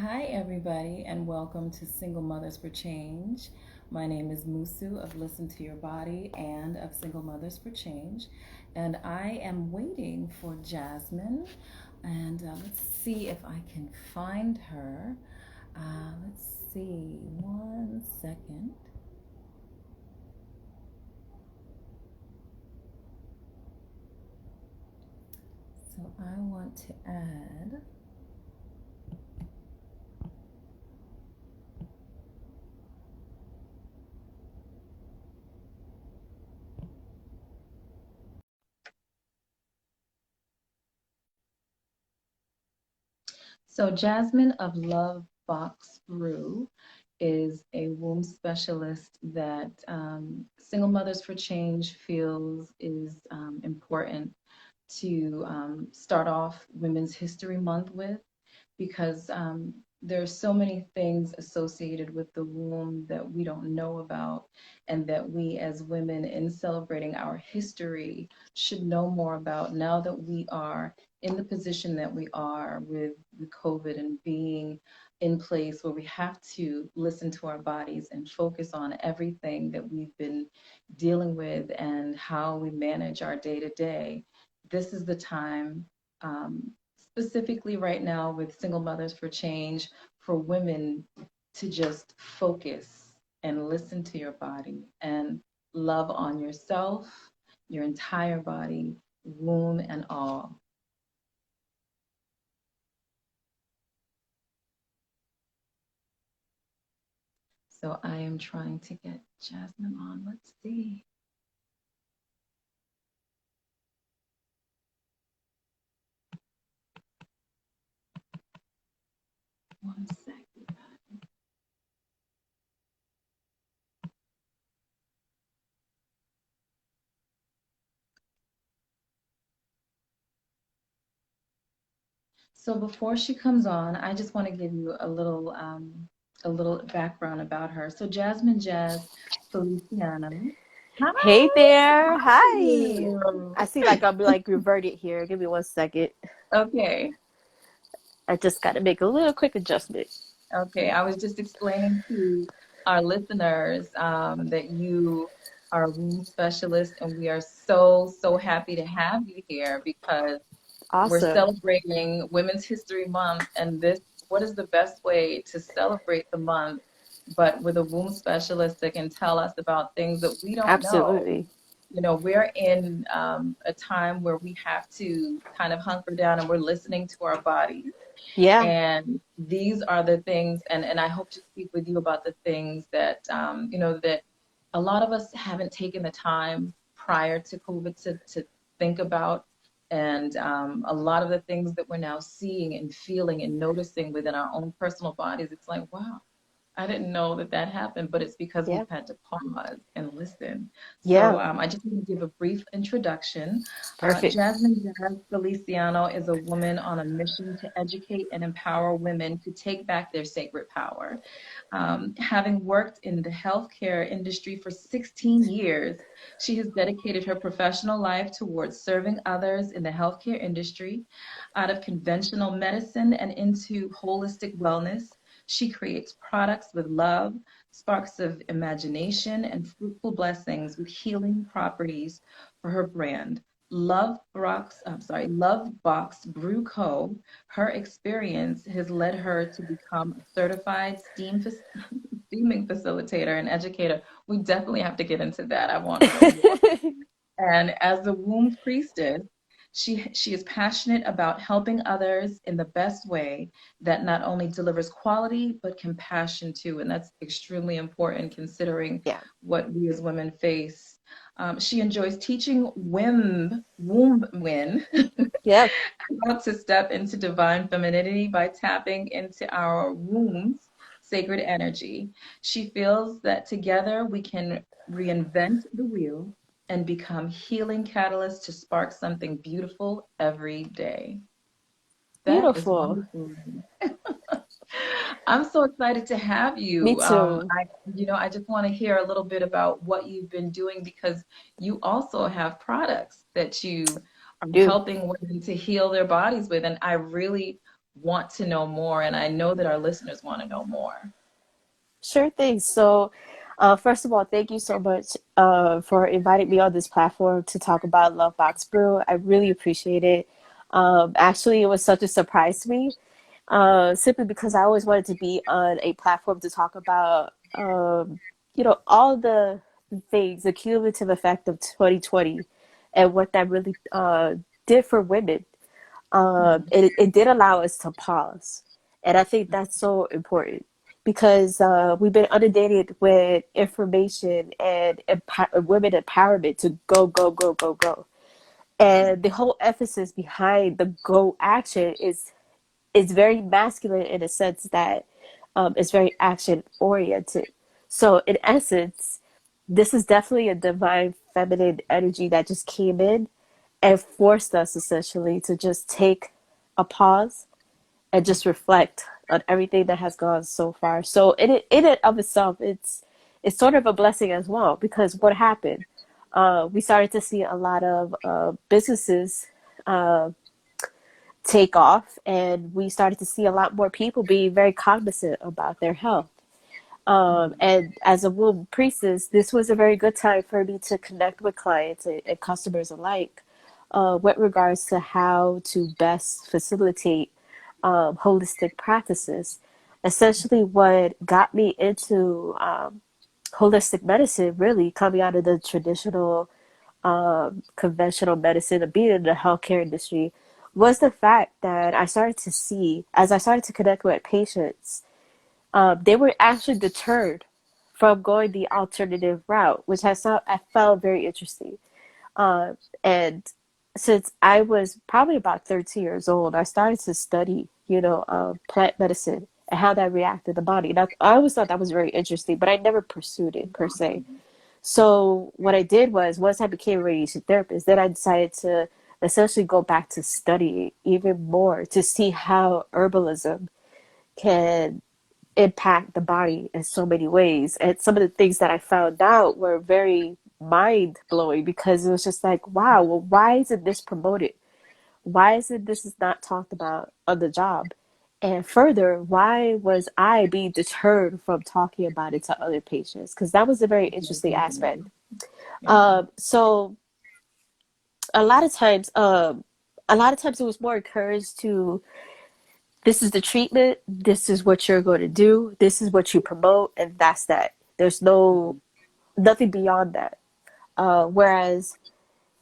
Hi, everybody, and welcome to Single Mothers for Change. My name is Musu of Listen to Your Body and of Single Mothers for Change. And I am waiting for Jasmine. And let's see if I can find her. Let's see, 1 second. So I want to add. So Jasmine of Lovebox Brew is a womb specialist that Single Mothers for Change feels is important to start off Women's History Month with because there's so many things associated with the womb that we don't know about and that we as women in celebrating our history should know more about now that we are in the position that we are with COVID and being in place where we have to listen to our bodies and focus on everything that we've been dealing with and how we manage our day to day. This is the time um, specifically right now with Single Mothers for Change, for women to just focus and listen to your body and love on yourself, your entire body, womb and all. So I am trying to get Jasmine on. Let's see. 1 second. So before she comes on, I just want to give you a little background about her. So Jasmine Jazz Feliciano. Hi, Hey there. how are Hi. you? I see like I'm like reverted here. Give me 1 second. Okay, I just got to make a little quick adjustment. okay. I was just explaining to our listeners that you are a wound specialist, and we are so happy to have you here because we're Awesome. celebrating Women's History Month, and this, what is the best way to celebrate the month, but with a womb specialist that can tell us about things that we don't know. Absolutely. You know, we're in a time where we have to kind of hunker down and we're listening to our bodies. Yeah. And these are the things, and I hope to speak with you about the things that, that a lot of us haven't taken the time prior to COVID to think about. And a lot of the things that we're now seeing and feeling and noticing within our own personal bodies, it's like, wow, I didn't know that that happened, but it's because Yeah. we've had to pause and listen. So Yeah. I just want to give a brief introduction. Perfect. Jasmine Jazz Feliciano is a woman on a mission to educate and empower women to take back their sacred power. Having worked in the healthcare industry for 16 years, she has dedicated her professional life towards serving others in the healthcare industry out of conventional medicine and into holistic wellness. She creates products with love, sparks of imagination, and fruitful blessings with healing properties for her brand. Lovebox Brew Co. Her experience has led her to become a certified steaming facilitator and educator. We definitely have to get into that. I want to know more. And as the womb priestess, she is passionate about helping others in the best way that not only delivers quality but compassion too, and that's extremely important considering Yeah. what we as women face. She enjoys teaching women Yeah. how to step into divine femininity by tapping into our womb's sacred energy. She feels that together we can reinvent the wheel and become healing catalysts to spark something beautiful every day. That is Beautiful. wonderful. I'm so excited to have Me you. too. I just want to hear a little bit about what you've been doing because you also have products that you are Do. helping women to heal their bodies with. And I really want to know more, and I know that our listeners want to know more. Sure thing. So, first of all, thank you so much for inviting me on this platform to talk about Lovebox Brew. I really appreciate it. Actually, it was such a surprise to me, simply because I always wanted to be on a platform to talk about, all the things, the cumulative effect of 2020 and what that really did for women. Mhm. It did allow us to pause. And I think that's so important because we've been inundated with information and women empowerment to go, go, go, go, go. And the whole emphasis behind the go action is very masculine in a sense that it's very action oriented. So in essence, this is definitely a divine feminine energy that just came in and forced us essentially to just take a pause and just reflect on everything that has gone so far. So in it of itself, it's sort of a blessing as well because what happened? We started to see a lot of businesses uh, take off, and we started to see a lot more people being very cognizant about their health. Mhm. And as a womb priestess, this was a very good time for me to connect with clients and customers alike with regards to how to best facilitate holistic practices. Essentially, what got me into holistic medicine, really coming out of the traditional conventional medicine and being in the healthcare industry, was the fact that I started to see, as I started to connect with patients, they were actually deterred from going the alternative route, which I found very interesting. Uh, and since I was probably about 13 years old, I started to study, plant medicine and how that reacted the body. And I always thought that was very interesting, but I never pursued it per se. So what I did was once I became a radiation therapist, then I decided to essentially go back to study even more to see how herbalism can impact the body in so many ways. And some of the things that I found out were very mind blowing because it was just like, wow, well, why isn't this promoted? Why isn't this is not talked about on the job? And further, why was I being deterred from talking about it to other patients? Because that was a very interesting aspect. Yeah. So a lot of times, it was more encouraged to this is the treatment, this is what you're going to do, this is what you promote, and that's that. There's no nothing beyond that. Whereas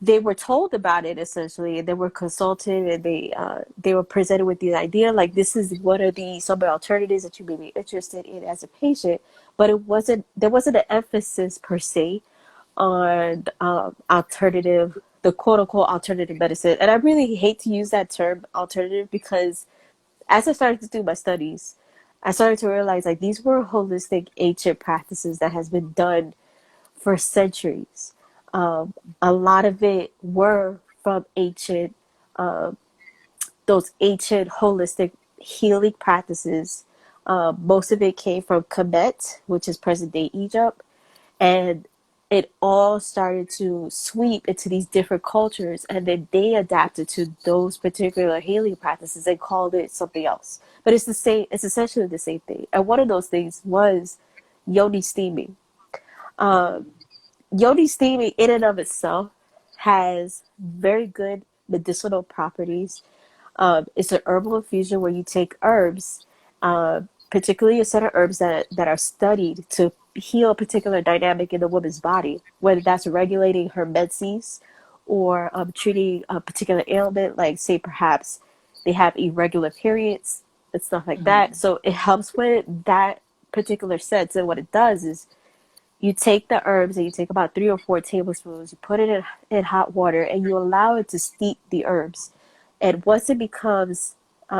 they were told about it essentially, and they were consulted, and they were presented with the idea like this is what are the some alternatives that you may be interested in as a patient, but there wasn't an emphasis per se on alternative, the quote unquote alternative medicine. And I really hate to use that term alternative because as I started to do my studies, I started to realize like these were holistic ancient practices that has been done for centuries. A lot of it were from ancient, those ancient holistic healing practices. Most of it came from Kemet, which is present day Egypt, and it all started to sweep into these different cultures, and then they adapted to those particular healing practices and called it something else, but it's the same, it's essentially the same thing. And one of those things was yoni steaming. Yoni steaming in and of itself has very good medicinal properties. It's an herbal infusion where you take herbs, particularly a set of herbs that are studied to heal a particular dynamic in the woman's body, whether that's regulating her menses or treating a particular ailment, like say perhaps they have irregular periods and stuff like that. Mhm. So it helps with that particular sense. And what it does is you take the herbs and you take about 3 or 4 tablespoons, you put it in hot water, and you allow it to steep the herbs. And once it becomes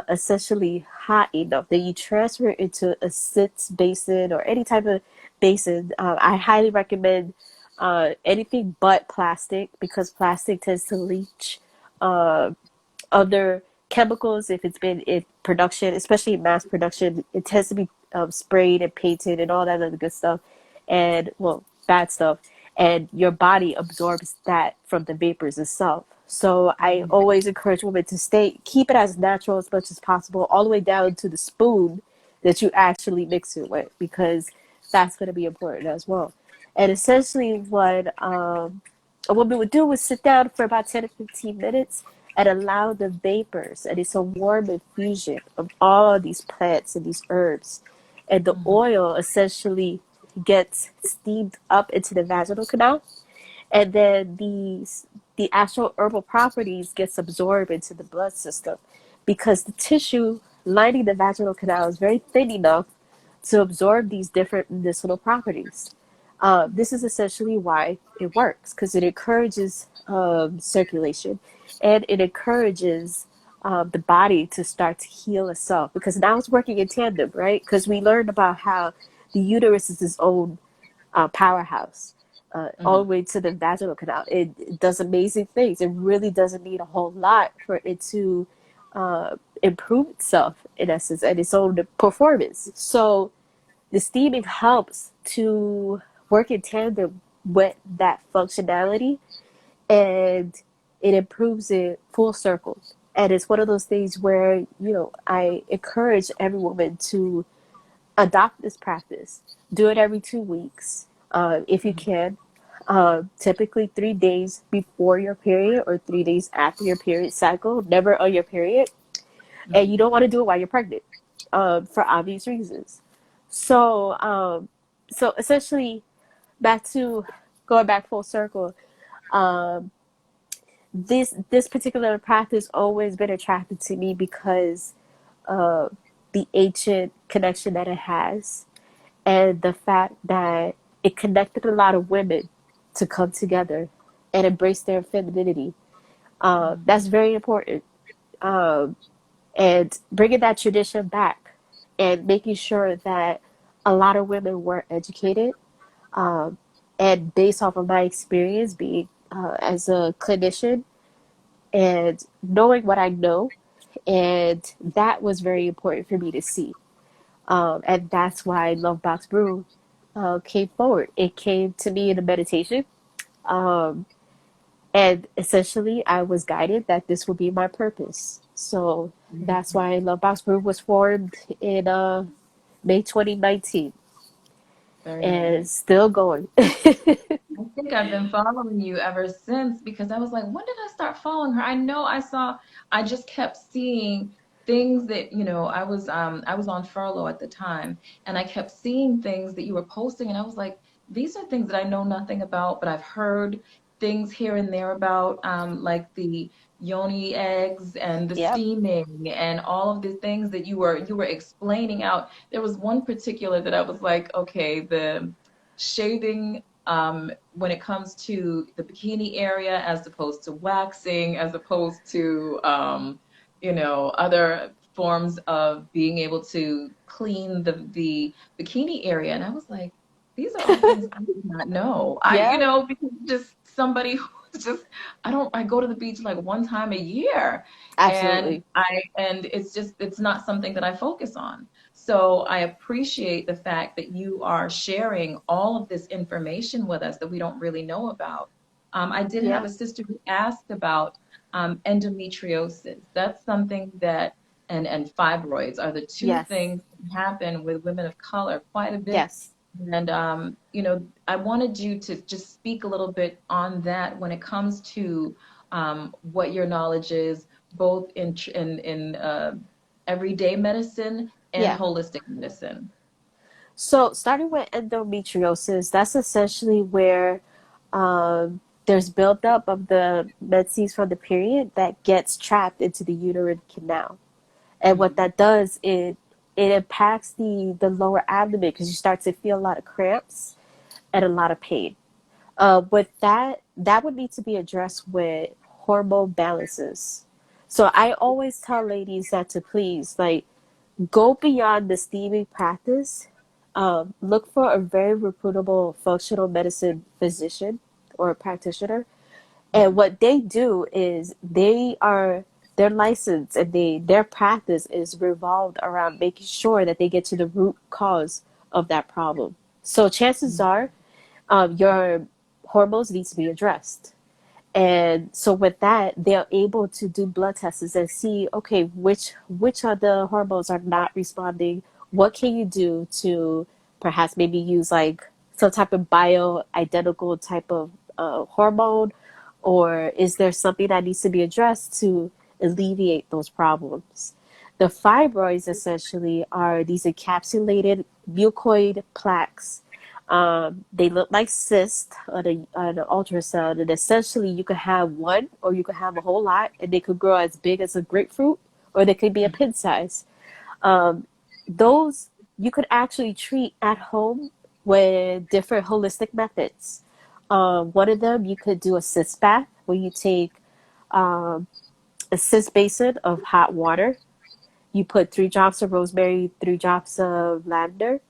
essentially hot enough, then you transfer it into a sitz basin or any type of basin. I highly recommend anything but plastic because plastic tends to leach uh, other chemicals if it's been in production, especially in mass production. It tends to be sprayed and painted and all that other good stuff, and well, bad stuff. and your body absorbs that from the vapors itself. So I Mhm. always encourage women to keep it as natural as much as possible, all the way down to the spoon that you actually mix it with, because that's going to be important as well. And essentially, what a woman would do was sit down for about 10 to 15 minutes and allow the vapors, and it's a warm infusion of all these plants and these herbs. And the Mhm. oil essentially gets steamed up into the vaginal canal, and then the actual herbal properties gets absorbed into the blood system, because the tissue lining the vaginal canal is very thin enough to absorb these different medicinal properties. This is essentially why it works, because it encourages circulation, and it encourages the body to start to heal itself, because now it's working in tandem, right? Because we learned about how the uterus is its own powerhouse, all the Mhm. way to the vaginal canal. It does amazing things. It really doesn't need a whole lot for it to improve itself, in essence, and its own performance. So the steaming helps to work in tandem with that functionality, and it improves it full circle. And it's one of those things where, I encourage every woman to adopt this practice. Do it every 2 weeks, if you Mhm. can. Typically 3 days before your period or 3 days after your period cycle, never on your period. And you Mhm. don't want to do it while you're pregnant, for obvious reasons. So, so essentially, back to going back full circle. Um, this particular practice always been attracted to me because of the ancient connection that it has, and the fact that it connected a lot of women to come together and embrace their femininity. Mhm. That's very important. Um, and bringing that tradition back and making sure that a lot of women were educated. Um, and based off of my experience being as a clinician and knowing what I know, and that was very important for me to see. And that's why Lovebox Brew came forward. It came to me in a meditation. Um, and essentially, I was guided that this would be my purpose. So that's Mhm. why Lovebox Brew was formed in May 2019, Very and nice. it's still going. I think I've been following you ever since because I was like, when did I start following her? I know I just kept seeing things that, I was on furlough at the time and I kept seeing things that you were posting and I was like, these are things that I know nothing about, but I've heard things here and there about, like the yoni eggs and the Yep. steaming and all of the things that you were explaining out. There was one particular that I was like, okay, the shaving when it comes to the bikini area as opposed to waxing, as opposed to, other forms of being able to clean the bikini area. And I was like, these are all things I did not know. Yep. Because just somebody who's just, I go to the beach like one time a year and Absolutely. it's not something that I focus on. So I appreciate the fact that you are sharing all of this information with us that we don't really know about. I did have Yeah. a sister who asked about endometriosis. That's something and fibroids are the two Yes. things that happen with women of color quite a bit. Yes. And, I wanted you to just speak a little bit on that when it comes to what your knowledge is, both in everyday medicine and Yeah. holistic medicine. So, starting with endometriosis, that's essentially where there's buildup of the menses from the period that gets trapped into the uterine canal. And what Mhm. that does, it impacts the lower abdomen, because you start to feel a lot of cramps and a lot of pain. With that would need to be addressed with hormone balances. So I always tell ladies that to please, like, go beyond the steaming practice. Look for a very reputable functional medicine physician or practitioner. And Mhm. what they do is their license, and their practice is revolved around making sure that they get to the root cause of that problem. So chances are, your hormones need to be addressed. And so with that, they're able to do blood tests and see, okay, which of the hormones are not responding. What can you do to perhaps maybe use like some type of bioidentical type of hormone, or is there something that needs to be addressed to alleviate those problems? The fibroids essentially are these encapsulated mucoid plaques. They look like cysts on an ultrasound, and essentially you could have one or you could have a whole lot, and they could grow as big as a grapefruit, or they could be a pin size. Um, those you could actually treat at home with different holistic methods. One of them, you could do a cyst bath where you take um, a cyst basin of hot water. You put 3 drops of rosemary, 3 drops of lavender,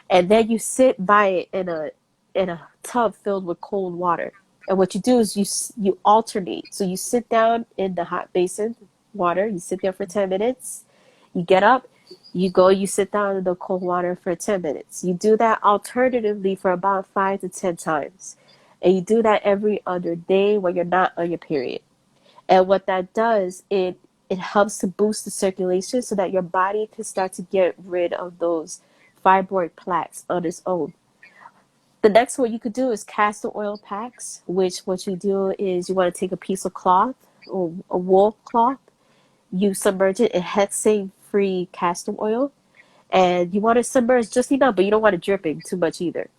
and then you sit by it in a tub filled with cold water. And what you do is you alternate. So you sit down in the hot basin water. You sit there for 10 minutes. You get up. You go. You sit down in the cold water for 10 minutes. You do that alternatively for about 5 to 10 times, and you do that every other day when you're not on your period. And what that does, it helps to boost the circulation so that your body can start to get rid of those fibroid plaques on its own. The next one you could do is castor oil packs, which what you do is you want to take a piece of cloth or a wool cloth, you submerge it in hexane-free castor oil, and you want to submerge just enough, but you don't want it dripping too much either.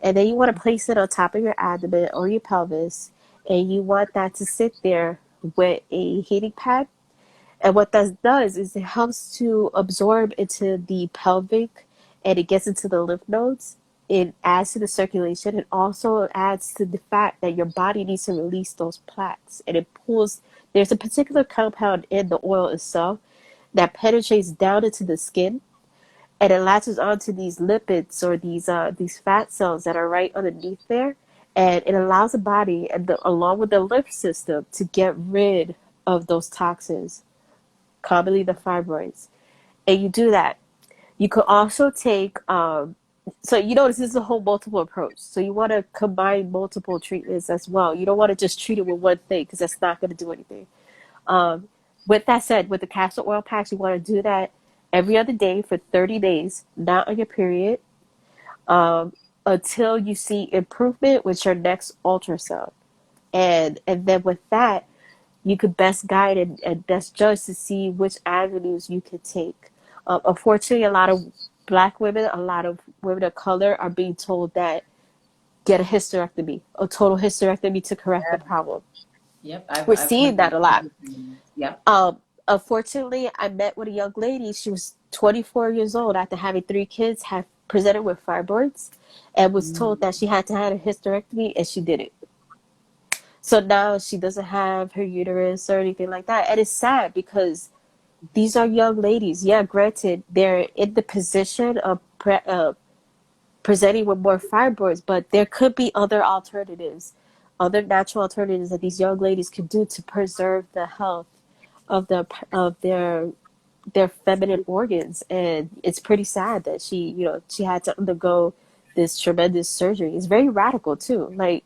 And then you want to place it on top of your abdomen or your pelvis, and you want that to sit there with a heating pad. And what that does is it helps to absorb into the pelvic, and it gets into the lymph nodes. It adds to the circulation. It also adds to the fact that your body needs to release those plaques. And it pulls, there's a particular compound in the oil itself that penetrates down into the skin, and it latches onto these lipids or these fat cells that are right underneath there. And it allows the body, and along with the lymph system, to get rid of those toxins, commonly the fibroids. And you do that. You could also take, so you notice this is a whole multiple approach. So you want to combine multiple treatments as well. You don't want to just treat it with one thing because that's not going to do anything. Um, with that said, with the castor oil packs, you want to do that every other day for 30 days, not on your period, um, until you see improvement with your next ultrasound. And then with that, you could best guide and best judge to see which avenues you could take. Unfortunately, a lot of Black women, a lot of women of color are being told that get a hysterectomy, a total hysterectomy to correct the Yeah. problem. Yep. We're I've seeing heard that that. a lot. Yep. Unfortunately, I met with a young lady. She was 24 years old after having 3 kids, had presented with fibroids, and was told Mm, that she had to have a hysterectomy, and she did it. So now she doesn't have her uterus or anything like that. And it's sad because these are young ladies. Yeah, granted, they're in the position of presenting with more fibroids, but there could be other alternatives, other natural alternatives that these young ladies can do to preserve the health of their feminine organs. And it's pretty sad that she had to undergo this tremendous surgery. It's very radical too. Like,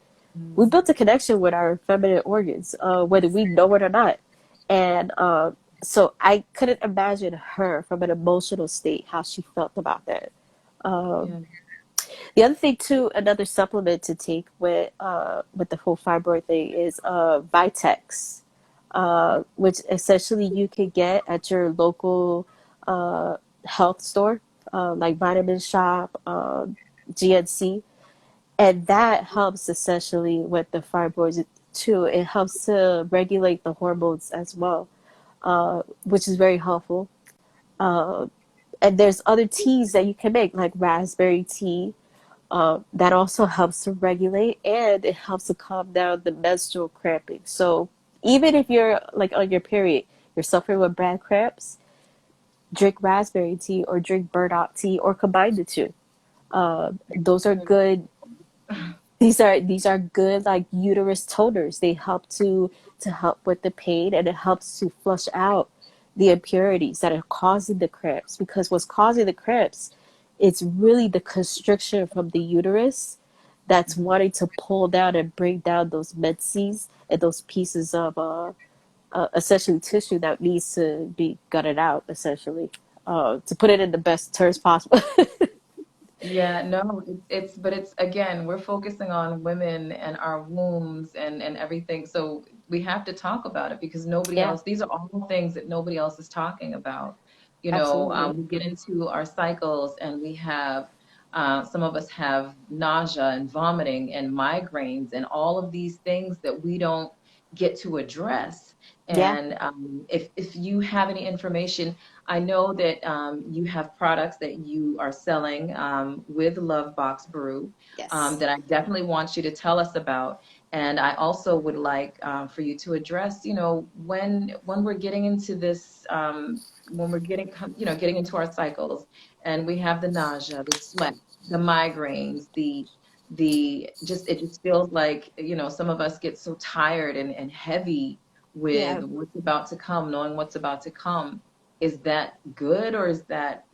we mm, built a connection with our feminine organs, whether we know it or not. And so I couldn't imagine her from an emotional state how she felt about that. Um, yeah. the other thing too, another supplement to take with the whole fibroid thing is Vitex, which essentially you can get at your local health store, like Vitamin Shop, GNC, and that helps essentially with the fibroids too. It helps to regulate the hormones as well, which is very helpful. Uh, and there's other teas that you can make, like raspberry tea, that also helps to regulate, and it helps to calm down the menstrual cramping. So even if you're like on your period, you're suffering with bad cramps, drink raspberry tea or drink burdock tea or combine the two. Those are good. These are good like uterus toners. They help to help with the pain, and it helps to flush out the impurities that are causing the cramps, because what's causing the cramps, it's really the constriction from the uterus that's wanting to pull down and bring down those menses and those pieces of essentially tissue that needs to be gutted out, essentially, to put it in the best terms possible. Yeah, no, but it's again, we're focusing on women and our wombs and everything. So we have to talk about it because nobody Yeah, else, these are all things that nobody else is talking about. absolutely. We get into our cycles and we have, some of us have nausea and vomiting and migraines and all of these things that we don't get to address. Yeah. And if you have any information, I know that you have products that you are selling with Lovebox Brew Yes. that I definitely want you to tell us about. And I also would like for you to address, when we're getting into this, when we're getting into our cycles, and we have the nausea, the sweat, the migraines, the just it just feels like some of us get so tired and heavy with Yeah. what's about to come, knowing what's about to come. Is that good, or is that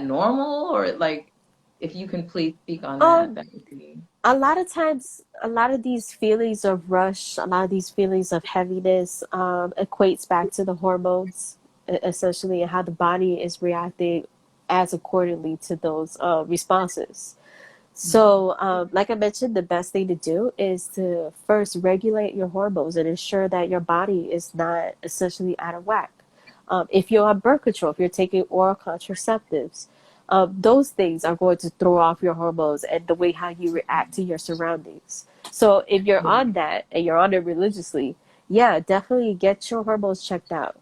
normal, or like, if you can please speak on that, Um, that would be. a lot of times, a lot of these feelings of rush, a lot of these feelings of heaviness, equates back to the hormones, essentially, and how the body is reacting as accordingly to those responses. So, like I mentioned, the best thing to do is to first regulate your hormones and ensure that your body is not essentially out of whack. If you're on birth control, if you're taking oral contraceptives, those things are going to throw off your hormones and the way how you react to your surroundings. So, if you're Yeah. on that and you're on it religiously, yeah, definitely get your hormones checked out.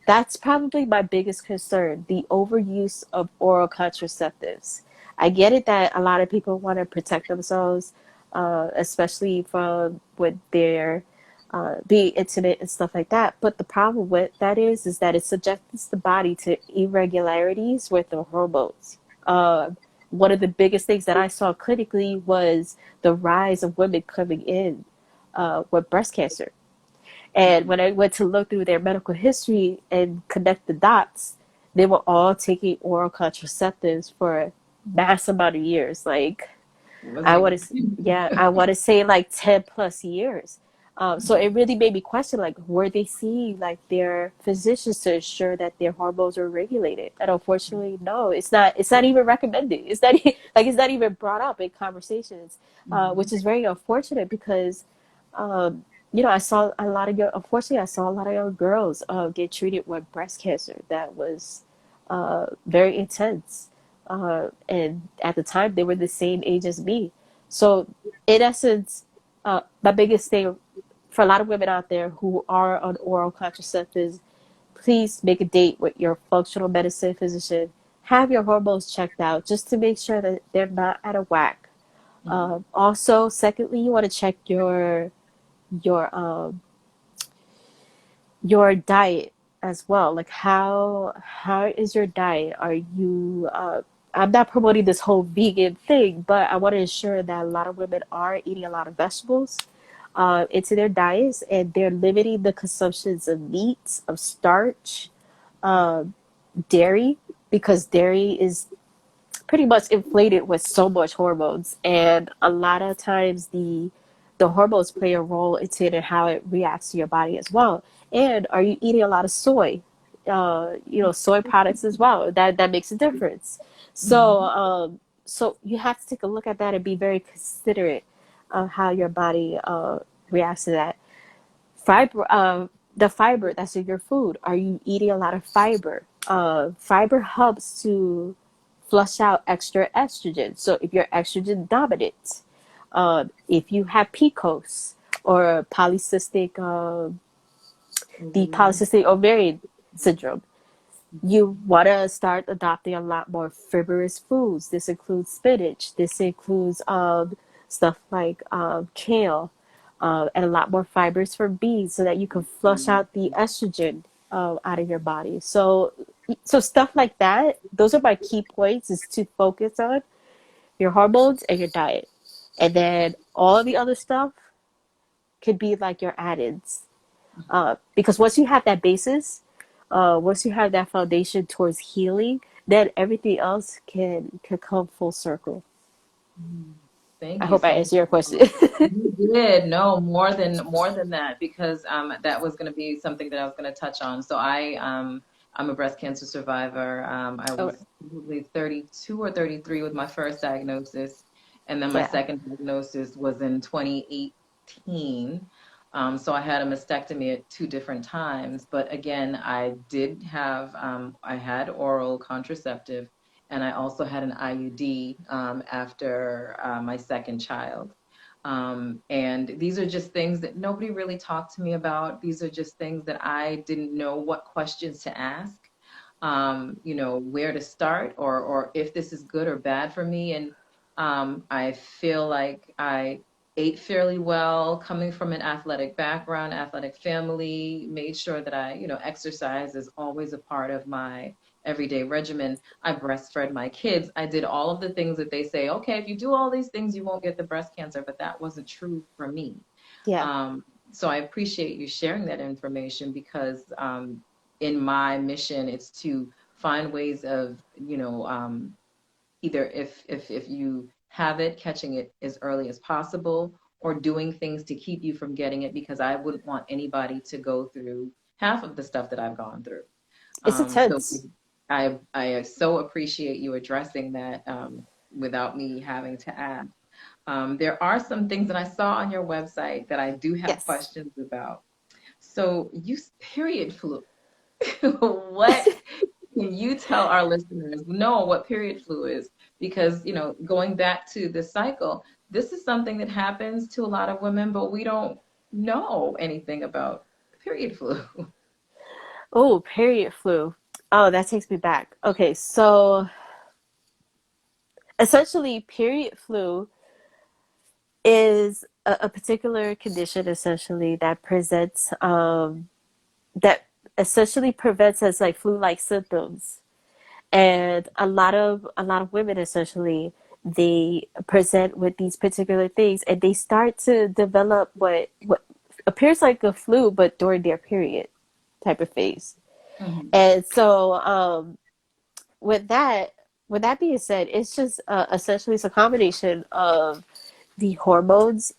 That's probably my biggest concern, the overuse of oral contraceptives. I get it that a lot of people want to protect themselves, especially from when they're being intimate and stuff like that. But the problem with that is that it subjects the body to irregularities with the hormones. Uh, One of the biggest things that I saw clinically was the rise of women coming in with breast cancer. And Mhm. when I went to look through their medical history and connect the dots, they were all taking oral contraceptives for a mass amount of years. Like I want Really? to, yeah, I want to say like 10 plus years. So it really made me question, like, were they seeing like their physicians to ensure that their hormones are regulated? And unfortunately, no, it's not. It's not even recommended. It's not like it's not even brought up in conversations, which Mhm. is very unfortunate because, um, I saw a lot of young. Unfortunately, I saw a lot of young girls get treated with breast cancer that was very intense, and at the time they were the same age as me. So, in essence, my biggest thing for a lot of women out there who are on oral contraceptives, please make a date with your functional medicine physician. Have your hormones checked out just to make sure that they're not out of whack. Mhm. Also, secondly, you want to check your your diet as well. Like how is your diet? Are you I'm not promoting this whole vegan thing, but I want to ensure that a lot of women are eating a lot of vegetables into their diets, and they're limiting the consumptions of meats, of starch, um, dairy, because dairy is pretty much inflated with so much hormones, and a lot of times the hormones play a role into it and how it reacts to your body as well. And are you eating a lot of soy? Soy products as well. That makes a difference. So Mhm. so you have to take a look at that and be very considerate of how your body reacts to that. The fiber that's in your food. Are you eating a lot of fiber? Fiber helps to flush out extra estrogen. So if you're estrogen dominant, if you have PCOS or the Ovarian. polycystic ovarian syndrome, you want to start adopting a lot more fibrous foods. This includes spinach. This includes stuff like kale, and a lot more fibers from beans, so that you can flush Mhm. out the estrogen out of your body. So stuff like that. Those are my key points: is to focus on your hormones and your diet, and then all the other stuff could be like your add-ins. Because once you have that basis, once you have that foundation towards healing, then everything else can come full circle. Mhm. Thank I you hope I so answered your much. question. You did. No, more than that, because that was going to be something that I was going to touch on. So I'm a breast cancer survivor. I Oh, was probably 32 or 33 with my first diagnosis, and then my yeah. second diagnosis was in 2018. So I had a mastectomy at two different times, but again, I had oral contraceptive, and I also had an IUD after my second child. And these are just things that nobody really talked to me about. These are just things that I didn't know what questions to ask, where to start, or if this is good or bad for me. And I feel like I ate fairly well, coming from an athletic background, athletic family, made sure that exercise is always a part of my everyday regimen. I breastfed my kids. I did all of the things that they say, okay, if you do all these things, you won't get the breast cancer, but that wasn't true for me. Yeah. Um, so I appreciate you sharing that information, because in my mission, it's to find ways of, either if you have it, catching it as early as possible, or doing things to keep you from getting it, because I wouldn't want anybody to go through half of the stuff that I've gone through. It's So intense. I so appreciate you addressing that, without me having to ask. There are some things that I saw on your website that I do have Yes. questions about. So you period flu. What can you tell our listeners know what period flu is? Because, going back to the cycle, this is something that happens to a lot of women, but we don't know anything about period flu. Oh, period flu. Oh, that takes me back. Okay, so essentially, period flu is a particular condition essentially that presents that essentially prevents us like flu-like symptoms, and a lot of women essentially they present with these particular things, and they start to develop what appears like a flu but during their period type of phase. Mhm. And so with that with that being said, it's just essentially it's a combination of the hormones,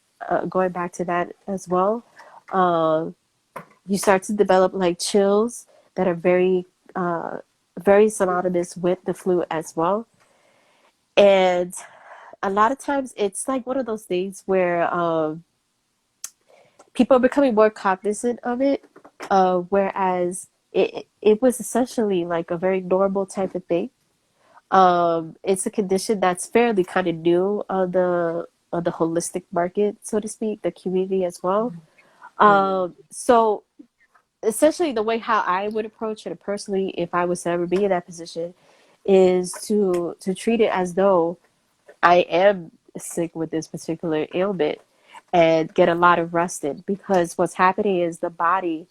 going back to that as well. uh, you start to develop like chills that are uh, very synonymous with the flu as well. And a lot of times it's like one of those things where people are becoming more cognizant of it, whereas it was essentially like a very normal type of thing. It's a condition that's fairly kind of new on the holistic market, so to speak, the community as well. Yeah. So essentially, the way how I would approach it personally, if I was to ever be in that position, is to treat it as though I am sick with this particular ailment and get a lot of rest in, because what's happening is the body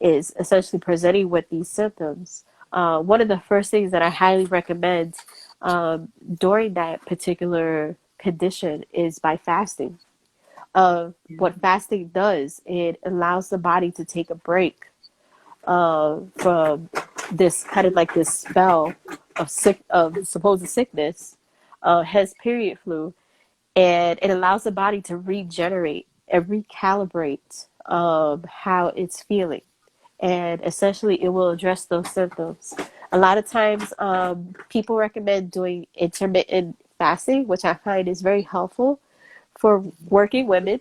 is essentially presenting with these symptoms. One of the first things that I highly recommend during that particular condition is by fasting. What fasting does, it allows the body to take a break from this kind of like this spell of supposed sickness, hence period flu, and it allows the body to regenerate and recalibrate how it's feeling, and essentially it will address those symptoms. A lot of times, people recommend doing intermittent fasting, which I find is very helpful for working women,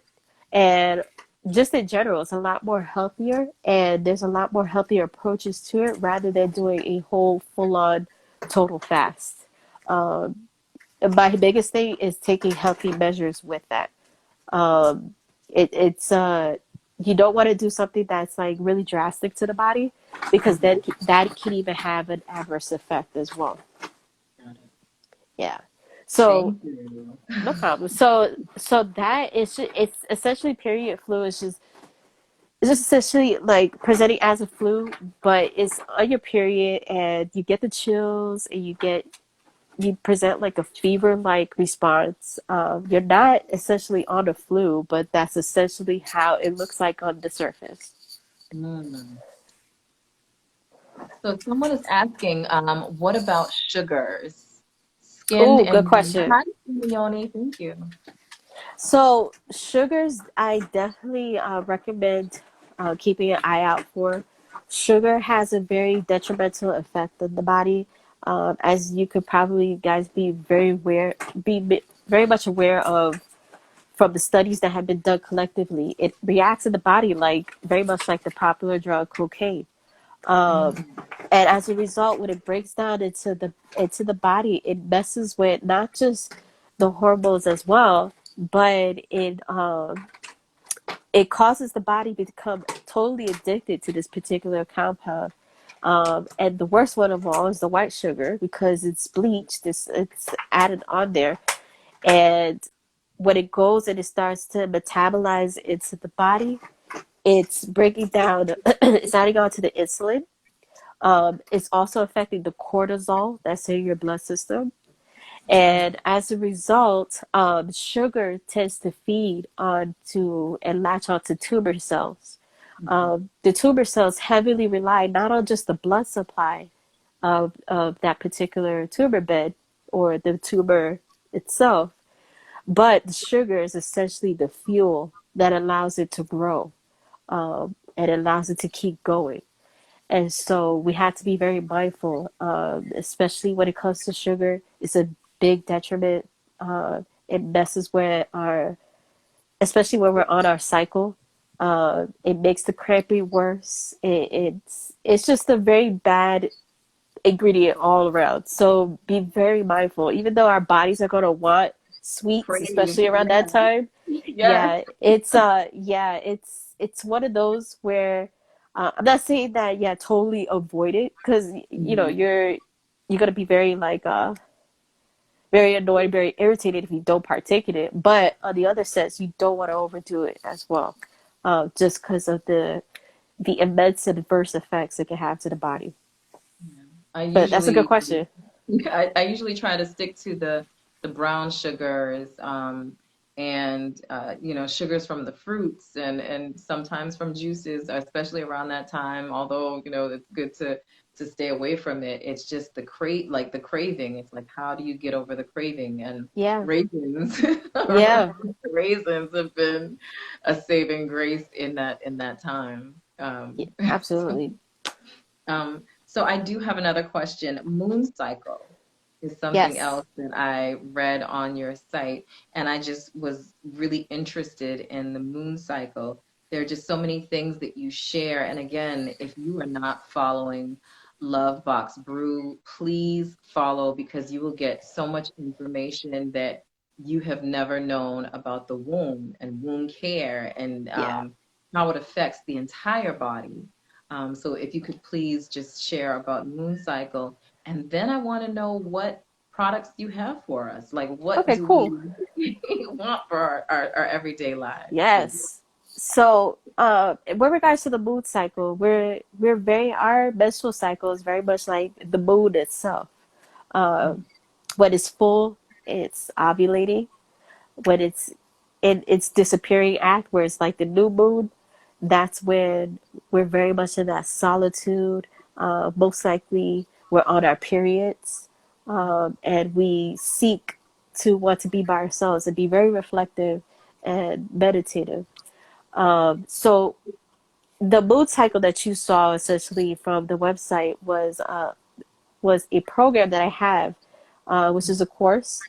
and just in general it's a lot more healthier, and there's a lot more healthier approaches to it rather than doing a whole full-on total fast. And my biggest thing is taking healthy measures with that. It's you don't want to do something that's like really drastic to the body, because Mhm. then that can even have an adverse effect as well. Got it. Yeah. So Thank you. no problem. So that is it's essentially period flu is just it's just essentially like presenting as a flu, but it's on your period, and you get the chills, and you present like a fever like response. You're not essentially on the flu, but that's essentially how it looks like on the surface. Mm. So someone is asking, what about sugars? skin Oh, good and question. hi, Leonie. Thank you. So sugars, I definitely recommend keeping an eye out for. Sugar has a very detrimental effect on the body, as you could probably guys be very much aware of from the studies that have been done collectively. It reacts in the body like very much like the popular drug cocaine. Um, Mm, and as a result, when it breaks down into the body, it messes with not just the hormones as well, but it causes the body to become totally addicted to this particular compound. And the worst one of all is the white sugar because it's bleached, it's added on there. And when it goes and it starts to metabolize into the body, it's breaking down, it's adding on to the insulin. It's also affecting the cortisol that's in your blood system. And as a result, sugar tends to feed onto and latch onto tumor cells. mhm, The tumor cells heavily rely not on just the blood supply of that particular tumor bed or the tumor itself, but the sugar is essentially the fuel that allows it to grow and allows it to keep going. And so we have to be very mindful, especially when it comes to sugar. It's a big detriment. It messes with especially when we're on our cycle. It makes the cramping worse. It's just a very bad ingredient all around. So be very mindful. Even though our bodies are going to want sweets, crave, especially around that yeah, time, yes. it's one of those where I'm not saying that totally avoid it because Mhm. you're gonna be very like very annoyed, very irritated if you don't partake in it. But on the other sense, you don't want to overdo it as well, just because of the immense adverse effects it can have to the body. Yeah. I But that's a good usually question. I usually try to stick to the brown sugars, and sugars from the fruits and sometimes from juices, especially around that time. Although it's good to stay away from it. It's just the craving. It's like, how do you get over the craving? And Yeah, raisins, yeah, raisins have been a saving grace in that time. yeah, absolutely. So I do have another question. Moon cycle is something Yes. else that I read on your site, and I just was really interested in the moon cycle. There are just so many things that you share. And again, if you are not following Lovebox Brew, please follow because you will get so much information that you have never known about the womb and womb care and Yeah. how it affects the entire body. So if you could please just share about moon cycle, and then I want to know what products you have for us. Like, what Okay, do we cool. want for our everyday lives? So, Yes. So, with regards to the moon cycle, we're very our menstrual cycle is very much like the moon itself. Uh, when it's full, it's ovulating. When it's in its disappearing act, where it's like the new moon, that's when we're very much in that solitude. Most likely, we're on our periods, and we seek to want to be by ourselves and be very reflective and meditative. So the mood cycle that you saw essentially from the website was a program that I have, which is a course,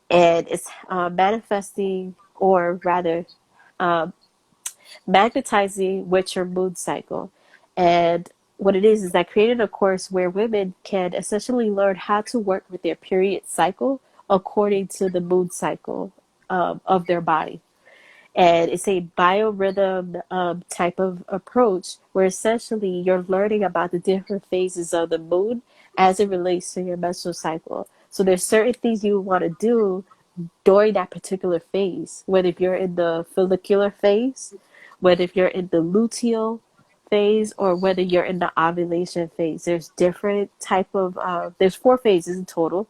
and it's manifesting, or rather, um, magnetizing with your mood cycle. And what it is I created a course where women can essentially learn how to work with their period cycle according to the mood cycle of their body. And it's a biorhythm type of approach where essentially you're learning about the different phases of the moon as it relates to your menstrual cycle. So there's certain things you want to do during that particular phase, whether if you're in the follicular phase, whether if you're in the luteal phase, or whether you're in the ovulation phase. There's different type of there's 4 phases in total,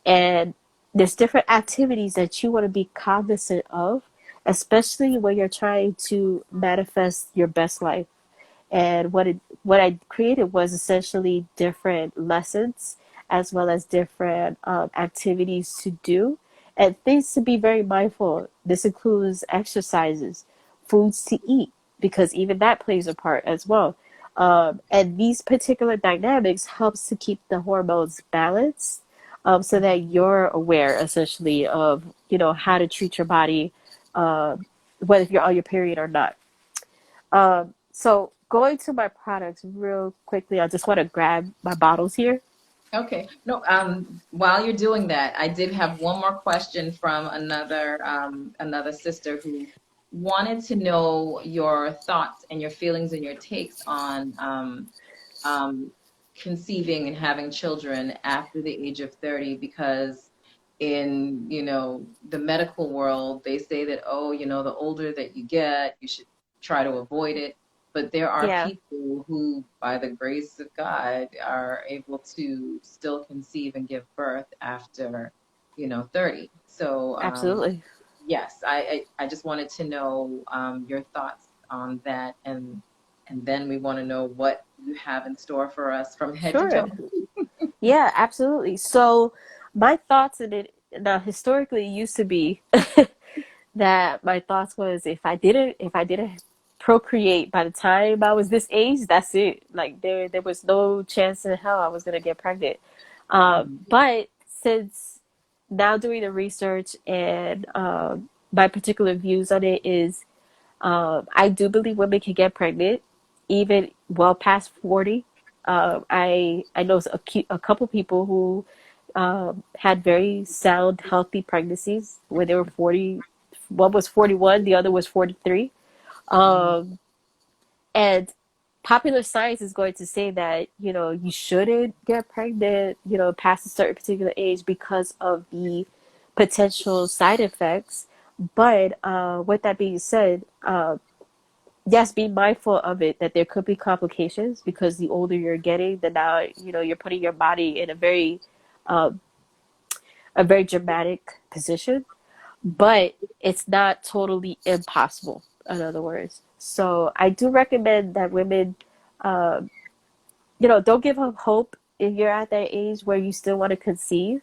and there's different activities that you want to be cognizant of, especially when you're trying to manifest your best life. And what I created was essentially different lessons as well as different activities to do and things to be very mindful. This includes exercises, foods to eat, because even that plays a part as well. And these particular dynamics helps to keep the hormones balanced, so that you're aware essentially of, how to treat your body, whether you're on your period or not. So going to my products real quickly, I just want to grab my bottles here. Okay. No, while you're doing that, I did have one more question from another sister who wanted to know your thoughts and your feelings and your takes on um, conceiving and having children after the age of 30, because in, the medical world, they say that, oh, the older that you get, you should try to avoid it. But there are Yeah, people who, by the grace of God, are able to still conceive and give birth after, 30. So, absolutely. yes, I just wanted to know your thoughts on that, and then we want to know what you have in store for us from head to Sure. toe. Yeah, absolutely. So my thoughts in it now historically used to be that my thoughts was if I didn't procreate by the time I was this age, that's it. Like there was no chance in hell I was gonna get pregnant. Mhm. But since now doing the research and my particular views on it is I do believe women can get pregnant even well past 40. I know a couple people who had very sound, healthy pregnancies when they were 40. One was 41, the other was 43. Mhm. Um, and popular science is going to say that, you shouldn't get pregnant, past a certain particular age because of the potential side effects. But with that being said, yes, be mindful of it that there could be complications because the older you're getting, the now you're putting your body in um, a very dramatic position, but it's not totally impossible. In other words, so I do recommend that women, um, don't give up hope if you're at that age where you still want to conceive.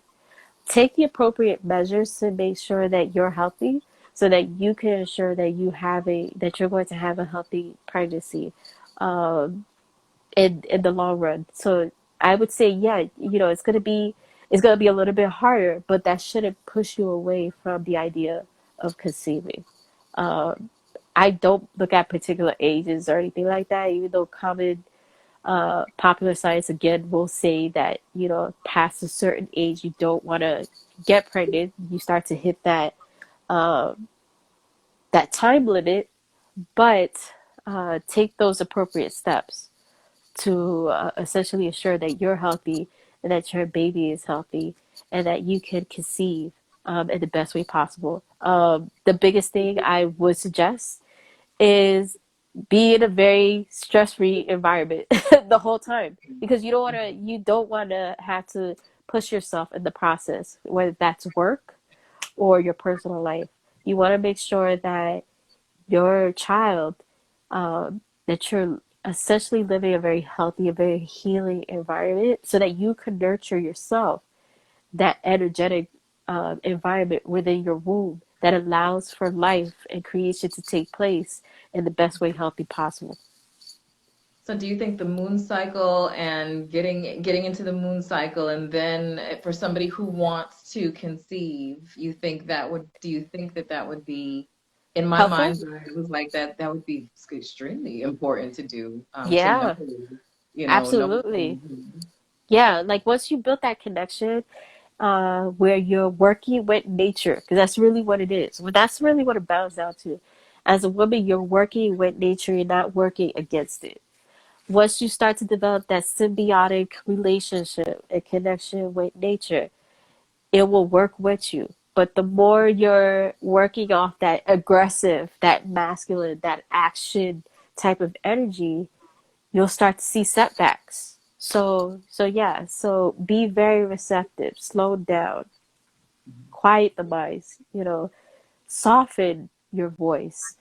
Take the appropriate measures to make sure that you're healthy so that you can ensure that you're going to have a healthy pregnancy um in the long run. So I would say, yeah, it's gonna be a little bit harder, but that shouldn't push you away from the idea of conceiving. um I don't look at particular ages or anything like that, even though common popular science again will say that past a certain age you don't want to get pregnant. You start to hit um, that time limit, but take those appropriate steps to essentially ensure that you're healthy and that your baby is healthy and that you can conceive in the best way possible. The biggest thing I would suggest is be in a very stress-free environment the whole time because you don't want to have to push yourself in the process, whether that's work or your personal life. You want to make sure that your child, that you're essentially living a very healthy, a very healing environment so that you can nurture yourself, that energetic environment within your womb that allows for life and creation to take place in the best way healthy possible. So do you think the moon cycle and getting into the moon cycle, and then for somebody who wants to conceive, do you think that that would be, in my Helpful? mind, it was like that would be extremely important to do, to know, Yeah, know. absolutely. Yeah, like once you build that connection, where you're working with nature, because that's really what it is. Well, that's really what it boils down to. As a woman, you're working with nature, you're not working against it. Once you start to develop that symbiotic relationship and connection with nature, it will work with you. But the more you're working off that aggressive, that masculine, that action type of energy, you'll start to see setbacks. So yeah, so be very receptive, slow down, quiet the minds, soften your voice,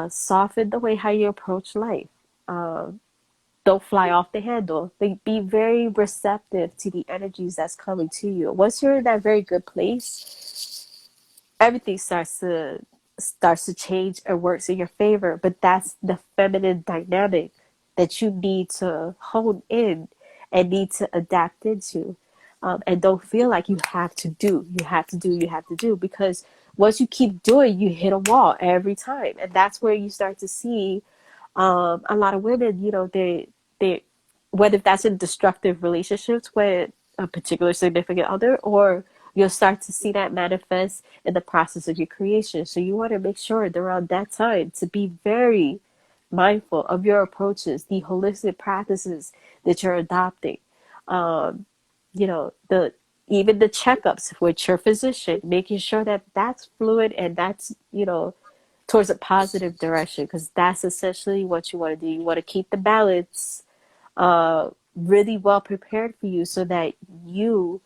soften the way how you approach life. Um, don't fly off the handle. Like, be very receptive to the energies that's coming to you. Once you're in that very good place, everything starts to change and works in your favor. But that's the feminine dynamic that you need to hone in and need to adapt into. And don't feel like you have to do, because once you keep doing, you hit a wall every time. And that's where you start to see a lot of women, they whether that's in destructive relationships with a particular significant other, or you'll start to see that manifest in the process of your creation. So you want to make sure that around that time to be very mindful of your approaches, the holistic practices that you're adopting. Um, the even the checkups with your physician, making sure that that's fluid and that's towards a positive direction, because that's essentially what you want to do. You want to keep the balance really well prepared for you, so that you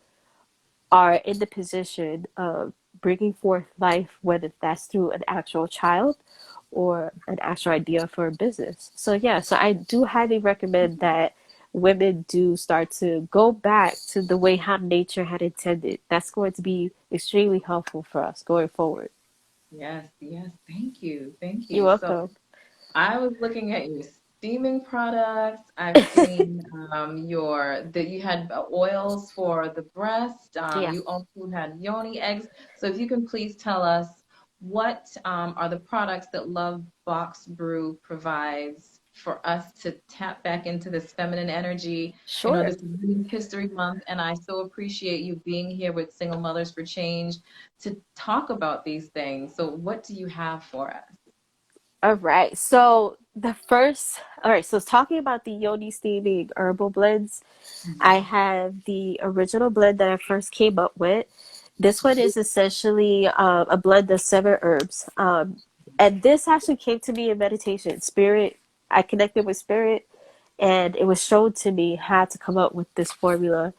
are in the position of bringing forth life, whether that's through an actual child or an actual idea for a business. So yeah, so I do highly recommend that women do start to go back to the way how nature had intended. That's going to be extremely helpful for us going forward. Yes, yes. Thank you. Thank You're you. So welcome. I was looking at your steaming products. I've seen your that you had oils for the breast. Yeah. You also had yoni eggs. So if you can please tell us what are the products that Love Box Brew provides for us to tap back into this feminine energy. You know, Sure. this is Women's History Month, and I so appreciate you being here with Single Mothers for Change to talk about these things. So what do you have for us? All right. So talking about the yoni steaming herbal blends, I Mhm. have the original blend that I first came up with. This one is essentially a blend of 7 herbs. And this actually came to me in meditation. I connected with spirit, and it was shown to me how to come up with this formula.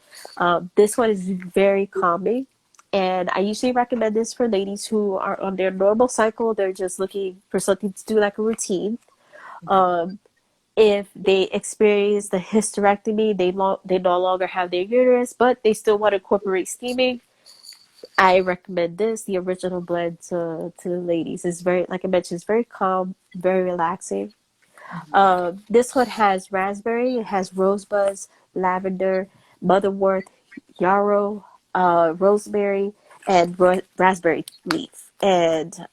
This one is very calming, and I usually recommend this for ladies who are on their normal cycle. They're just looking for something to do like a routine. Um, if they experience the hysterectomy, they no longer have their uterus, but they still want to incorporate steaming. I recommend this, the original blend, to the ladies. It's very, like I mentioned, it's very calm, very relaxing. Mhm. This one has raspberry, it has rosebuds, lavender, motherwort, yarrow, rosemary, and raspberry leaf. And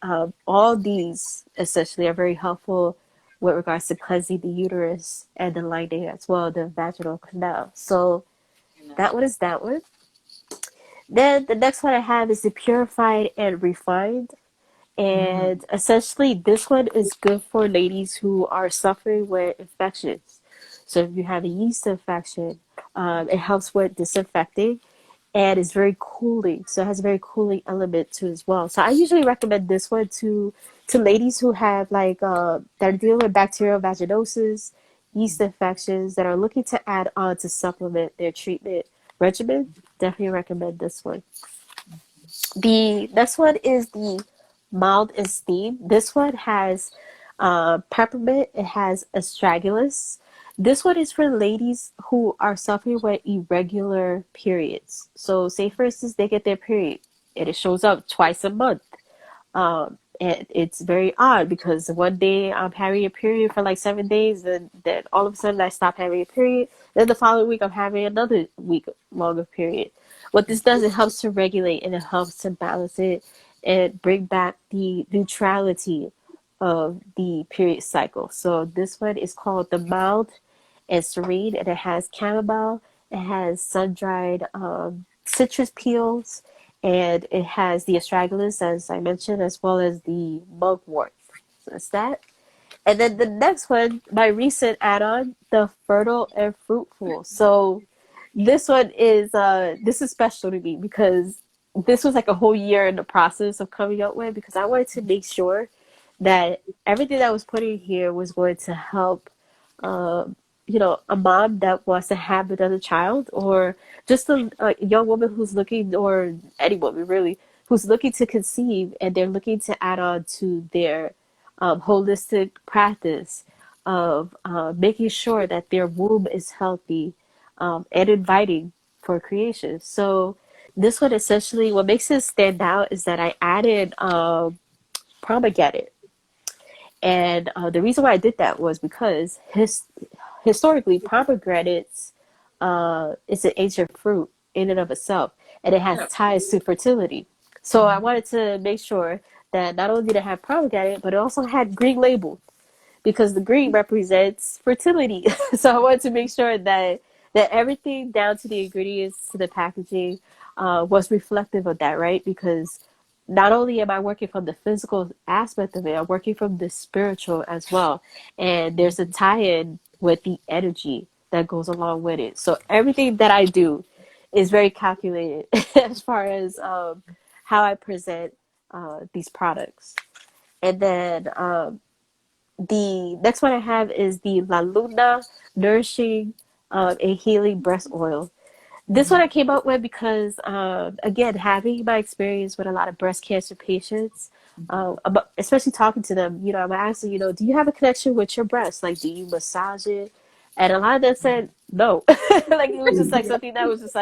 all these essentially are very helpful with regards to cleansing the uterus and the lining as well, the vaginal canal. So Very that nice. one is that one. Then the next one I have is the purified and refined. And Mm. essentially, this one is good for ladies who are suffering with infections. So if you have a yeast infection, it helps with disinfecting, and it's very cooling. So it has a very cooling element to it as well. So I usually recommend this one to ladies who have that are dealing with bacterial vaginosis, yeast infections, that are looking to add on to supplement their treatment regimen. Definitely recommend this one. The next one is the mild esteem. This one has peppermint. It has astragalus. This one is for ladies who are suffering with irregular periods. So, say for instance, they get their period and it shows up twice a month. And it's very odd because one day I'm having a period for like 7 days, and then all of a sudden I stop having a period. Then the following week I'm having another week longer period. What this does, it helps to regulate and it helps to balance it and bring back the neutrality of the period cycle. So this one is called the mild and serene, and it has chamomile, it has sun-dried citrus peels, and it has the astragalus, as I mentioned, as well as the mugwort. So that's that. And then the next one, my recent add-on, the fertile and fruitful. So this is special to me because this was like a whole year in the process of coming up with, because I wanted to make sure that everything that was put in here was going to help um, a mom that wants to have another child, or just a young woman who's looking, or any woman really, who's looking to conceive and they're looking to add on to their holistic practice. of making sure that their womb is healthy and inviting for creation. So this one essentially, what makes it stand out is that I added pomegranate. And the reason why I did that was because historically, pomegranates is an ancient fruit in and of itself, and it has Yeah. ties to fertility. So I Mhm. wanted to make sure that not only did it have pomegranate, but it also had green label because the green represents fertility. So I wanted to make sure that everything down to the ingredients to the packaging was reflective of that, right? Because not only am I working from the physical aspect of it, I'm working from the spiritual as well. And there's a tie-in with the energy that goes along with it. So everything that I do is very calculated as far as how I present these products. And then the next one I have is the La Luna Nourishing and Healing Breast Oil. This one Mhm. I came up with because, again, having my experience with a lot of breast cancer patients, especially talking to them, I'm asking, do you have a connection with your breast? Like, do you massage it? And a lot of them said no. Like, it was just like something that was just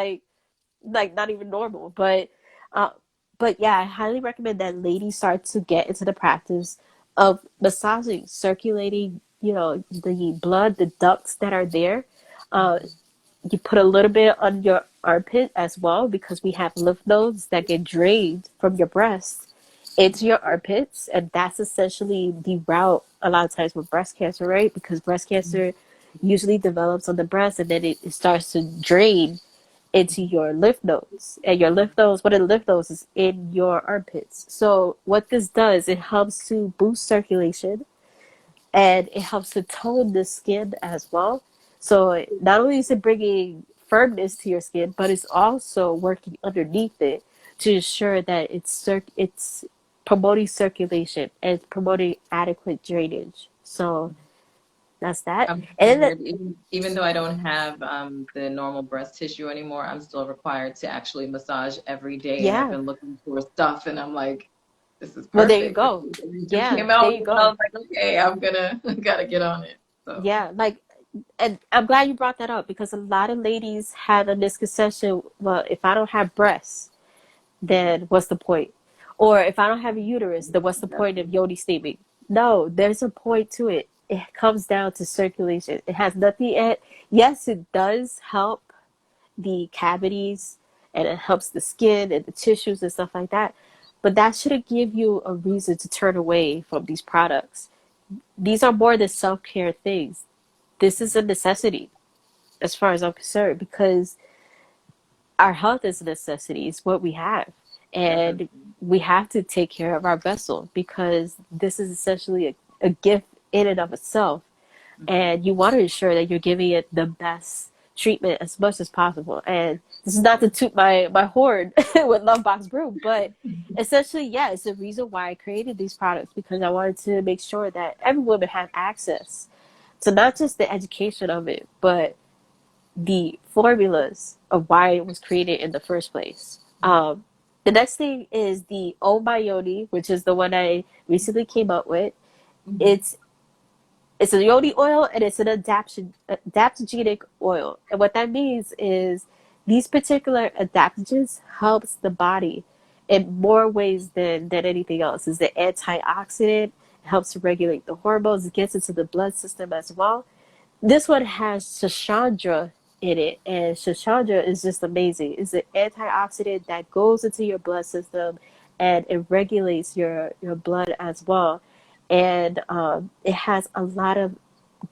like not even normal. Uh, but yeah, I highly recommend that ladies start to get into the practice of massaging, circulating, the blood, the ducts that are there. Uh, you put a little bit on your armpit as well because we have lymph nodes that get drained from your breast into your armpits, and that's essentially the route a lot of times with breast cancer, right? Because breast cancer usually develops on the breast and then it starts to drain into your lymph nodes. And your lymph nodes, one of the lymph nodes is in your armpits. So what this does, it helps to boost circulation and it helps to tone the skin as well. So not only is it bringing firmness to your skin, but it's also working underneath it to ensure that it's promoting circulation and promoting adequate drainage. So that's that. I'm And then required, even though I don't have the normal breast tissue anymore, I'm still required to actually massage every day. And I've yeah, been looking for stuff, and I'm like, this is well there you perfect. This go. region Yeah, came there out, you and I go. was like, okay, I'm gonna gotta get on it. So Yeah, like, and I'm glad you brought that up because a lot of ladies have a misconception. Well, if I don't have breasts, then what's the point? Or if I don't have a uterus, then what's the point of yoni steaming? No, there's a point to it. It comes down to circulation. It has nothing. Yes, it does help the cavities and it helps the skin and the tissues and stuff like that. But that shouldn't give you a reason to turn away from these products. These are more than self care things. This is a necessity as far as I'm concerned because our health is a necessity. It's what we have. And definitely. we have to take care of our vessel because this is essentially a gift in and of itself. Mhm. And you want to ensure that you're giving it the best treatment as much as possible. And this is not to toot my horn with Lovebox Brew, but essentially, yeah, it's the reason why I created these products because I wanted to make sure that every woman had access to not just the education of it, but the formulas of why it was created in the first place. The next thing is the Oh My Yoni, which is the one I recently came up with. Mhm. It's it's a yoni oil and it's an adaptogenic oil. And what that means is these particular adaptogens helps the body in more ways than anything else. It's an antioxidant, it helps to regulate the hormones, it gets into the blood system as well. This one has Shashandra in it, and Shashandra is just amazing. It's an antioxidant that goes into your blood system and it regulates your blood as well. And it has a lot of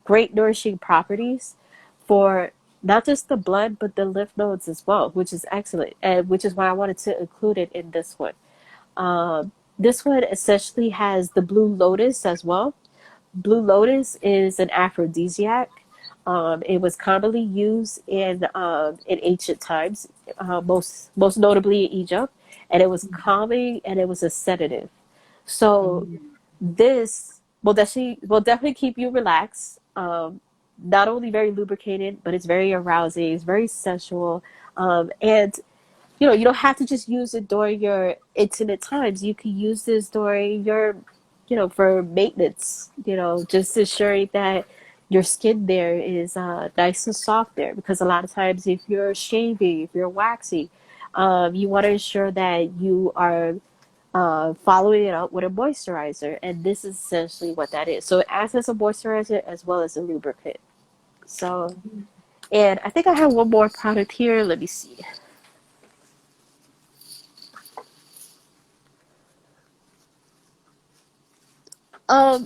great nourishing properties for not just the blood but the lymph nodes as well, which is excellent, and which is why I wanted to include it in this one. This one essentially has the blue lotus as well. Blue lotus is an aphrodisiac. It was commonly used in ancient times, most notably in Egypt, and it was calming and it was a sedative. So Mhm. this will definitely keep you relaxed. Not only very lubricated, but it's very arousing. It's very sensual, and you don't have to just use it during your intimate times. You can use this during your, for maintenance. Just ensuring that your skin there is nice and soft there, because a lot of times if you're shaving, if you're waxing, you want to ensure that you are following it up with a moisturizer, and this is essentially what that is. So it acts as a moisturizer as well as a lubricant. So, and I think I have one more product here. Let me see. Um,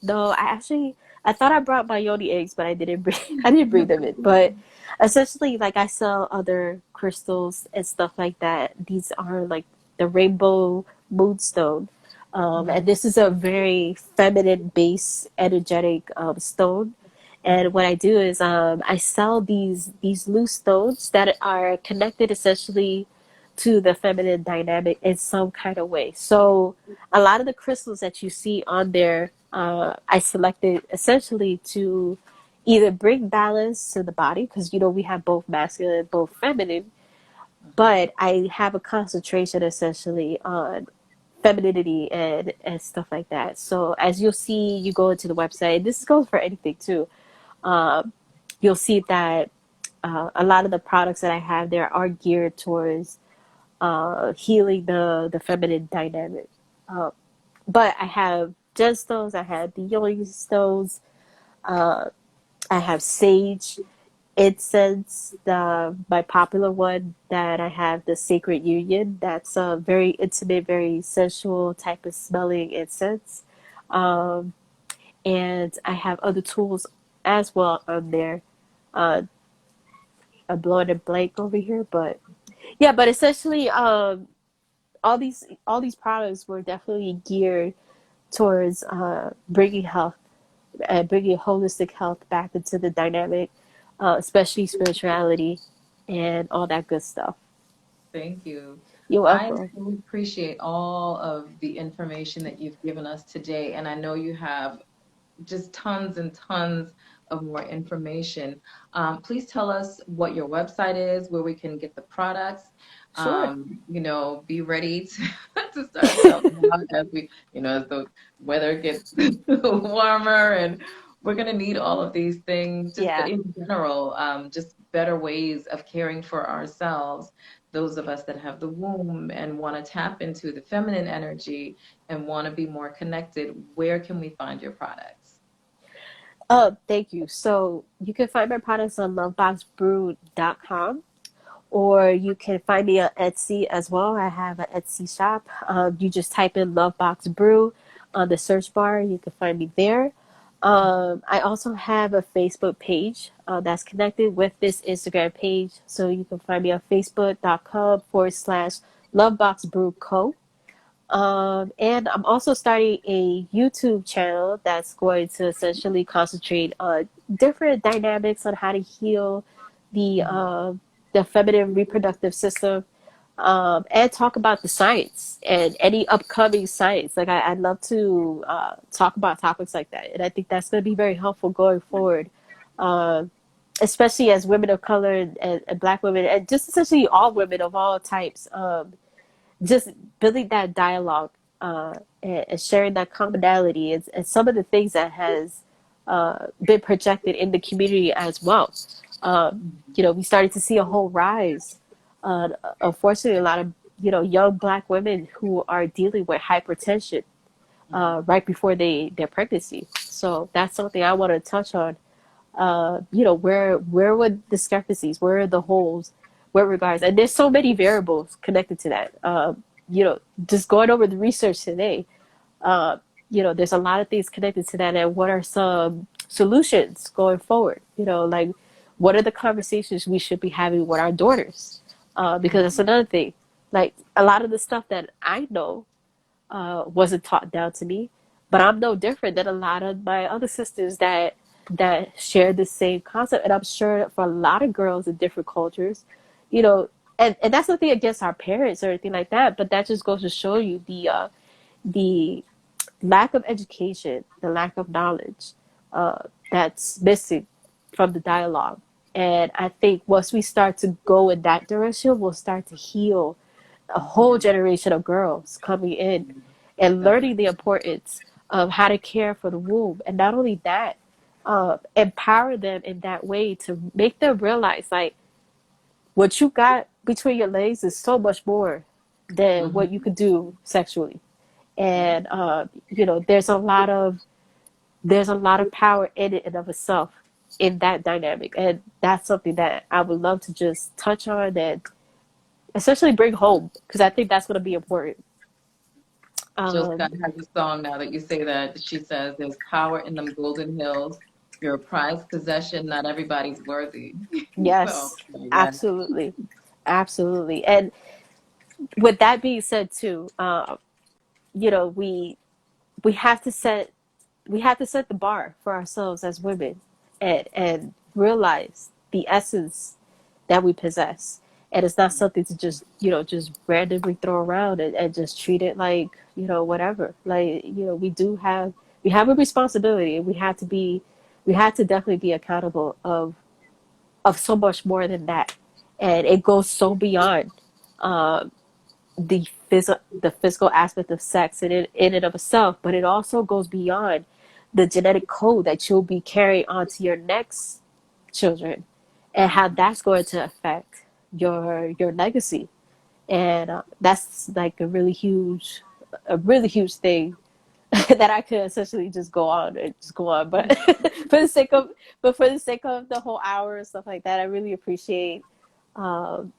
No, I thought I brought my yoni eggs, but I didn't bring I didn't bring them in. But essentially, like, I sell other crystals and stuff like that. These are like the rainbow moonstone. And this is a very feminine base energetic stone. And what I do is I sell these loose stones that are connected essentially to the feminine dynamic in some kind of way. So a lot of the crystals that you see on there, I selected essentially to either bring balance to the body, because we have both masculine and both feminine, but I have a concentration essentially on femininity and stuff like that. So as you'll see, you go into the website. This goes for anything too. Um, you'll see that a lot of the products that I have there are geared towards healing the feminine dynamic. Uh, but I have gemstones, I have the healing stones, uh, I have sage incense, the my popular one that I have, the Sacred Union. That's a very intimate, very sensual type of smelling incense. Um, and I have other tools as well on there. Uh, I'm blowing a blank over here, but yeah, but essentially, all these products were definitely geared towards bringing health, bringing holistic health back into the dynamic, especially spirituality and all that good stuff. Thank you. You're I welcome. so appreciate all of the information that you've given us today, and I know you have just tons and tons of more information. Please tell us what your website is, where we can get the products. Sure. Be ready to, to start selling out as as the weather gets warmer, and we're going to need all of these things just Yeah. in general, just better ways of caring for ourselves. Those of us that have the womb and want to tap into the feminine energy and want to be more connected, where can we find your products? Thank you. So you can find my products on loveboxbrew.com, or you can find me on Etsy as well. I have an Etsy shop. You just type in Lovebox Brew on the search bar. You can find me there. I also have a Facebook page that's connected with this Instagram page. So you can find me on facebook.com/, Lovebox Brew Co. And I'm also starting a YouTube channel that's going to essentially concentrate on different dynamics on how to heal the Mhm. uh, the feminine reproductive system, and talk about the science and any upcoming science. Like I'd love to talk about topics like that, and I think that's going to be very helpful going forward. Um, Especially as women of color and Black women, and just essentially all women of all types. Just building that dialogue, and sharing that commonality, and some of the things that has been projected in the community as well. We started to see a whole rise. Uh, Unfortunately, a lot of young Black women who are dealing with hypertension right before their pregnancy. So that's something I want to touch on. Where would discrepancies, where are the holes, where regards, and there's so many variables connected to that. Just going over the research today, uh, there's a lot of things connected to that, and what are some solutions going forward? Like, what are the conversations we should be having with our daughters? Because that's Mhm. another thing. Like, a lot of the stuff that I know wasn't taught down to me. But I'm no different than a lot of my other sisters that share the same concept. And I'm sure for a lot of girls in different cultures, you know, and that's nothing against our parents or anything like that, but that just goes to show you the lack of education, the lack of knowledge that's missing from the dialogue. And I think once we start to go in that direction, we'll start to heal a whole Mhm. generation of girls coming in and learning the Definitely. importance of how to care for the womb. And not only that, empower them in that way to make them realize like what you got between your legs is so much more than what you Hmm. could do sexually. Yeah. And there's a lot of power in it and of itself in that dynamic. And that's something that I would love to just touch on and essentially bring home because I think that's going to be important. Jill Um, Scott has a song now that you say that. She says, "There's power in them golden hills. You're a prized possession. Not everybody's worthy." So, yes, yeah. absolutely. Absolutely. And with that being said too, you know, we have to set we have to set the bar for ourselves as women and realize the essence that we possess. And it's not something to just, just randomly throw around and just treat it like, whatever. Like, we have a responsibility and we have to definitely be accountable of so much more than that. And it goes so beyond um, the physical aspect of sex in and of itself, but it also goes beyond the genetic code that you'll be carrying onto your next children, and how that's going to affect your legacy. And that's like a really huge thing that I could essentially just go on and just go on. But for the sake of the whole hour and stuff like that, I really appreciate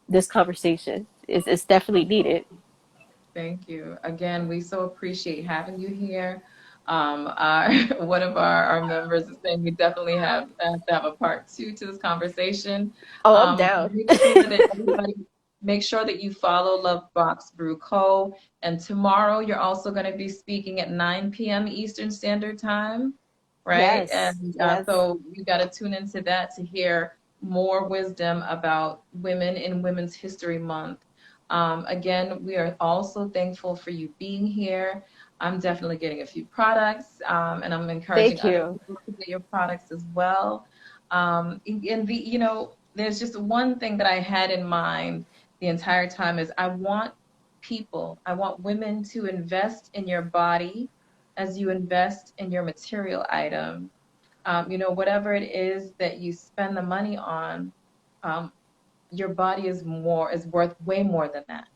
this conversation. It's definitely needed. Thank you. Again, we so appreciate having you here. Our, one of our members is saying we definitely have to have a part two to this conversation. Oh, I'm down. Make sure that you follow Lovebox Brew Co. And tomorrow you're also going to be speaking at 9 p.m. Eastern Standard Time, right? Yes, And yes. so you got to tune into that to hear more wisdom about women in Women's History Month. Again, we are also thankful for you being here. I'm definitely getting a few products, and I'm encouraging Thank other you. people to get your products as well. There's just one thing that I had in mind the entire time is I want women to invest in your body as you invest in your material item. Whatever it is that you spend the money on, um, your body is worth way more than that.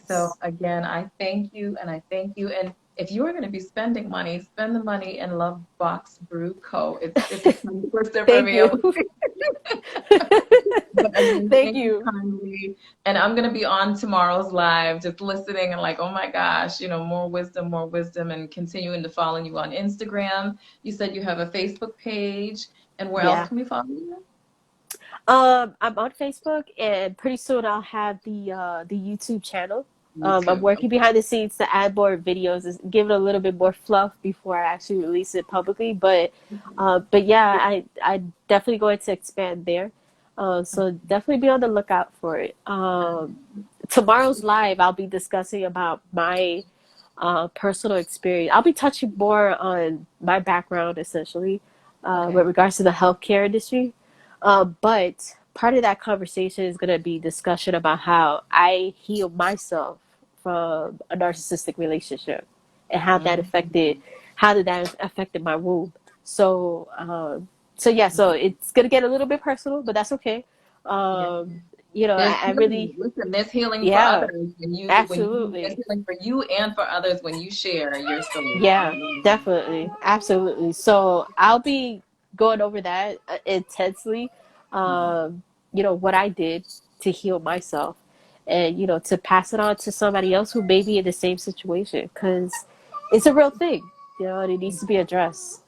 So Yes. again, I thank you and I thank you. And if you are going to be spending money, spend the money in Love Box Brew Co. It's a tongue twister for Thank me. you. But again, Thank thank you you. kindly. And I'm going to be on tomorrow's live, just listening and like, oh my gosh, more wisdom, and continuing to follow you on Instagram. You said you have a Facebook page, and where else Yeah. can we follow you? I'm on Facebook, and pretty soon I'll have the YouTube channel. I'm YouTube. working behind the scenes to add more videos, give it a little bit more fluff before I actually release it publicly. But yeah, I definitely going to expand there. So definitely be on the lookout for it. Tomorrow's live, I'll be discussing about my personal experience. I'll be touching more on my background, essentially, with Okay. regards to the healthcare industry. But part of that conversation is going to be discussion about how I healed myself from a narcissistic relationship and Mhm. how did that affected my womb. So, so it's going to get a little bit personal, but that's okay. Yeah. Um, There's I healing. really, Listen, there's healing for yeah, others there's absolutely. healing for you and for others when you share your story. Yeah, definitely. Absolutely. So I'll be going over that intensely. What I did to heal myself and, to pass it on to somebody else who may be in the same situation because it's a real thing, and it needs to be addressed.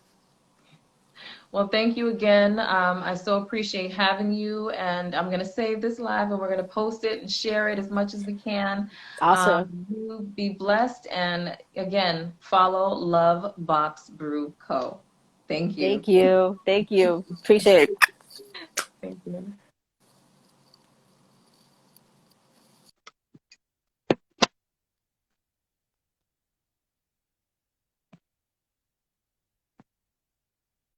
Well, thank you again. I so appreciate having you, and I'm going to save this live and we're going to post it and share it as much as we can. Awesome. You be blessed, and again, follow Love Box Brew Co. Thank you. Thank you. Thank you. Appreciate it. Thank you.